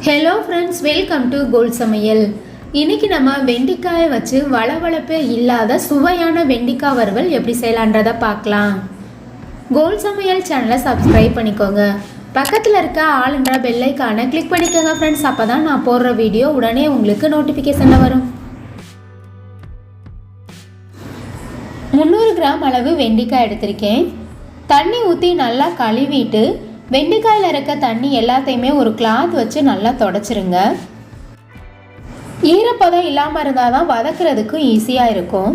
Hello friends, welcome to கோல் சமையல். இன்றைக்கி நம்ம வெண்டிக்காயை வச்சு வளவழப்பே இல்லாத சுவையான வெண்டிக்காய் வறுவல் எப்படி செய்யலான்றதை பார்க்கலாம். கோல் சமையல் சேனலை சப்ஸ்கிரைப் பண்ணிக்கோங்க. பக்கத்தில் இருக்க ஆளுன்ற பெல்லைக்கான கிளிக் பண்ணிக்கோங்க ஃப்ரெண்ட்ஸ். அப்போ தான் நான் போடுற வீடியோ உடனே உங்களுக்கு நோட்டிஃபிகேஷனில் வரும். 300 கிராம் அளவு வெண்டிக்காய் எடுத்திருக்கேன். தண்ணி ஊற்றி நல்லா கழுவிட்டு வெண்டிக்காயில் இருக்க தண்ணி எல்லாத்தையுமே ஒரு கிளாத் வச்சு நல்லா தொடச்சிருங்க. ஈரப்பதம் இல்லாமல் இருந்தால் தான் வதக்கிறதுக்கு ஈஸியாக இருக்கும்.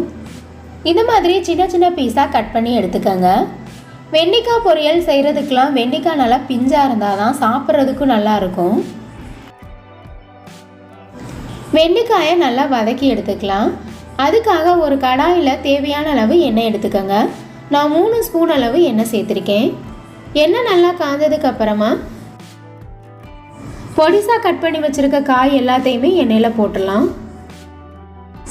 இந்த மாதிரி சின்ன சின்ன பீஸாக கட் பண்ணி எடுத்துக்கோங்க. வெண்டிக்காய் பொரியல் செய்கிறதுக்கெலாம் வெண்டிக்காய் நல்லா பிஞ்சாக இருந்தால் தான் சாப்பிட்றதுக்கும் நல்லாயிருக்கும். வெண்டிக்காயை நல்லா வதக்கி எடுத்துக்கலாம். அதுக்காக ஒரு கடாயில் தேவையான அளவு எண்ணெய் எடுத்துக்கோங்க. நான் 3 ஸ்பூன் அளவு எண்ணெய் சேர்த்துருக்கேன். எண்ணெய் நல்லா காஞ்சதுக்கு அப்புறமா பொடிசாக கட் பண்ணி வச்சுருக்க காய் எல்லாத்தையுமே எண்ணெயில் போட்டுடலாம்.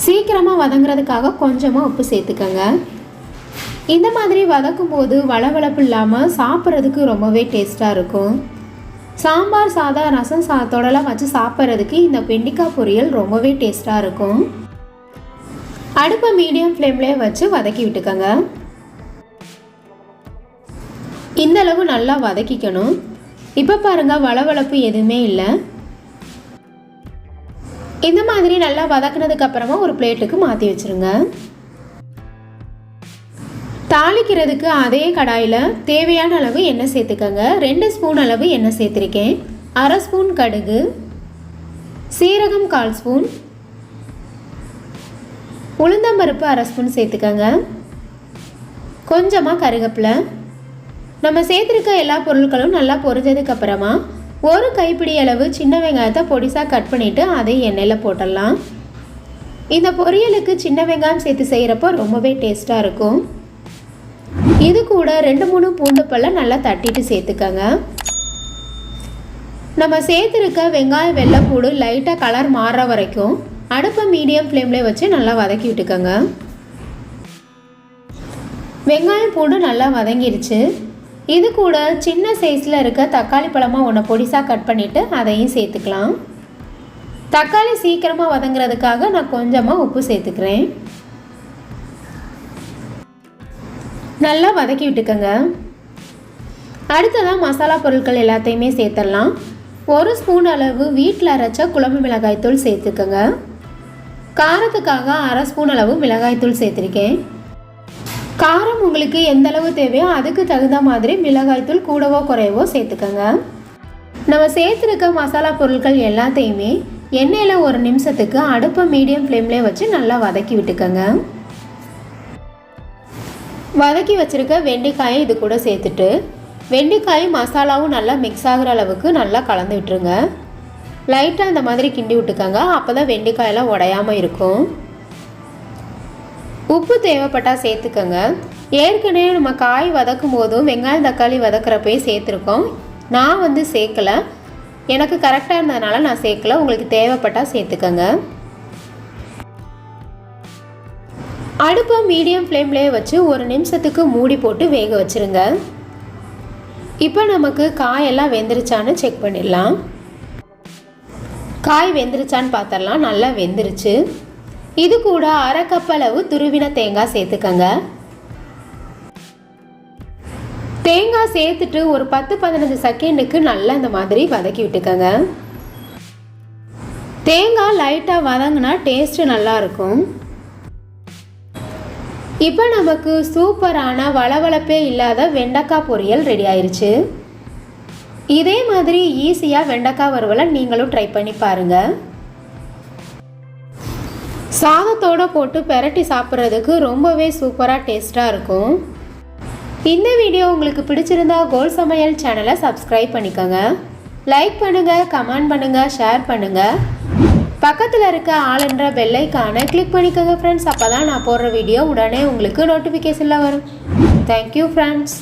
சீக்கிரமாக வதங்குறதுக்காக கொஞ்சமாக உப்பு சேர்த்துக்கோங்க. இந்த மாதிரி வதக்கும் போது வளவளப்பு இல்லாமல் சாப்பிட்றதுக்கு ரொம்பவே டேஸ்ட்டாக இருக்கும். சாம்பார் சாதம், ரசம் சாதத்தோடலாம் வச்சு சாப்பிட்றதுக்கு இந்த வெண்டிக்காய் பொரியல் ரொம்பவே டேஸ்ட்டாக இருக்கும். அடுப்பை மீடியம் ஃப்ளேம்லேயே வச்சு வதக்கி விட்டுக்கோங்க. இந்த அளவு நல்லா வதக்கிக்கணும். இப்போ பாருங்கள், வளவளப்பு எதுவுமே இல்லை. இந்த மாதிரி நல்லா வதக்கினதுக்கு அப்புறமா ஒரு பிளேட்டுக்கு மாற்றி வச்சுருங்க. தாளிக்கிறதுக்கு அதே கடாயில் தேவையான அளவு எண்ணெய் சேர்த்துக்கோங்க. 2 ஸ்பூன் அளவு எண்ணெய் சேர்த்துருக்கேன். 1/2 ஸ்பூன் கடுகு, சீரகம் 1/4 ஸ்பூன், உளுந்தம்பருப்பு 1/2 ஸ்பூன் சேர்த்துக்கோங்க. கொஞ்சமாக கருவேப்பிலை. நம்ம சேர்த்துருக்க எல்லா பொருட்களும் நல்லா பொரிஞ்சதுக்கு அப்புறமா ஒரு கைப்பிடி அளவு சின்ன வெங்காயத்தை பொடிசாக கட் பண்ணிவிட்டு அதை எண்ணெயில் போட்டுடலாம். இந்த பொரியலுக்கு சின்ன வெங்காயம் சேர்த்து செய்கிறப்போ ரொம்பவே டேஸ்ட்டாக இருக்கும். இது கூட 2-3 பூண்டு பல்லை நல்லா தட்டிட்டு சேர்த்துக்கோங்க. நம்ம சேர்த்துருக்க வெங்காயம் வெள்ளைப்பூடு லைட்டாக கலர் மாறுற வரைக்கும் அடுப்பை மீடியம் ஃப்ளேம்லேயே வச்சு நல்லா வதக்கி விட்டுக்கோங்க. வெங்காயம் பூண்டு நல்லா வதங்கிருச்சு. இது கூட சின்ன சைஸில் இருக்க தக்காளி பழமாக ஒன்று பொடிசாக கட் பண்ணிவிட்டு அதையும் சேர்த்துக்கலாம். தக்காளி சீக்கிரமாக வதங்குறதுக்காக நான் கொஞ்சமாக உப்பு சேர்த்துக்கிறேன். நல்லா வதக்கி விட்டுக்கோங்க. அடுத்ததான் மசாலா பொருட்கள் எல்லாத்தையுமே சேர்த்துடலாம். 1 ஸ்பூன் அளவு வீட்டில் அரைச்ச குழம்பு மிளகாய்த்தூள் சேர்த்துக்கோங்க. காரத்துக்காக 1/2 ஸ்பூன் அளவு மிளகாய்த்தூள் சேர்த்துருக்கேன். காரம் உங்களுக்கு எந்த அளவு தேவையோ அதுக்கு தகுந்த மாதிரி மிளகாய்த்தூள் கூடவோ குறையவோ சேர்த்துக்கோங்க. நம்ம சேர்த்துருக்க மசாலா பொருட்கள் எல்லாத்தையுமே எண்ணெயில் 1 நிமிஷத்துக்கு அடுப்பை மீடியம் ஃப்ளேம்லேயே வச்சு நல்லா வதக்கி விட்டுக்கோங்க. வதக்கி வச்சுருக்க வெண்டைக்காயை இது கூட சேர்த்துட்டு வெண்டைக்காயும் மசாலாவும் நல்லா மிக்ஸ் ஆகிற அளவுக்கு நல்லா கலந்து விட்டுருங்க. லைட்டாக இந்த மாதிரி கிண்டி விட்டுக்கோங்க. அப்போ தான் வெண்டைக்காயெல்லாம் உடையாமல் இருக்கும். உப்பு தேவைப்பட்டால் சேர்த்துக்கோங்க. ஏற்கனவே நம்ம காய் வதக்கும் போதும் வெங்காயம் தக்காளி வதக்கிறப்பே சேர்த்துருக்கோம். நான் சேர்க்கலை, எனக்கு கரெக்டாக இருந்ததுனால நான் சேர்க்கலை. உங்களுக்கு தேவைப்பட்டால் சேர்த்துக்கோங்க. அடுப்பை மீடியம் ஃப்ளேம்லேயே வச்சு 1 நிமிஷத்துக்கு மூடி போட்டு வேக வச்சுருங்க. இப்போ நமக்கு காயெல்லாம் வெந்துருச்சான்னு செக் பண்ணிடலாம். காய் வெந்துருச்சான்னு பார்த்தரலாம். நல்லா வெந்துருச்சு. இது கூட 1/2 கப் அளவு துருவின தேங்காய் சேர்த்துக்கோங்க. தேங்காய் சேர்த்துட்டு ஒரு 10-15 செகண்டுக்கு நல்லா இந்த மாதிரி வதக்கி விட்டுக்கோங்க. தேங்காய் லைட்டாக வதங்கினா டேஸ்ட்டு நல்லாயிருக்கும். இப்போ நமக்கு சூப்பரான வளவளப்பே இல்லாத வெண்டைக்காய் பொரியல் ரெடி ஆயிடுச்சு. இதே மாதிரி ஈஸியாக வெண்டைக்காய் வறுவலை நீங்களும் ட்ரை பண்ணி பாருங்கள். சாதத்தோடு போட்டு பெரட்டி சாப்பிட்றதுக்கு ரொம்பவே சூப்பராக டேஸ்ட்டாக இருக்கும். இந்த வீடியோ உங்களுக்கு பிடிச்சிருந்தா கோல் சமையல் சேனலை சப்ஸ்கிரைப் பண்ணிக்கோங்க. லைக் பண்ணுங்கள், கமெண்ட் பண்ணுங்கள், ஷேர் பண்ணுங்கள். பக்கத்தில் இருக்க ஆளுன்ற பெல்லைக்கான கிளிக் பண்ணிக்கோங்க ஃப்ரெண்ட்ஸ். அப்போ தான் நான் போடுற வீடியோ உடனே உங்களுக்கு நோட்டிஃபிகேஷனில் வரும். Thank you friends.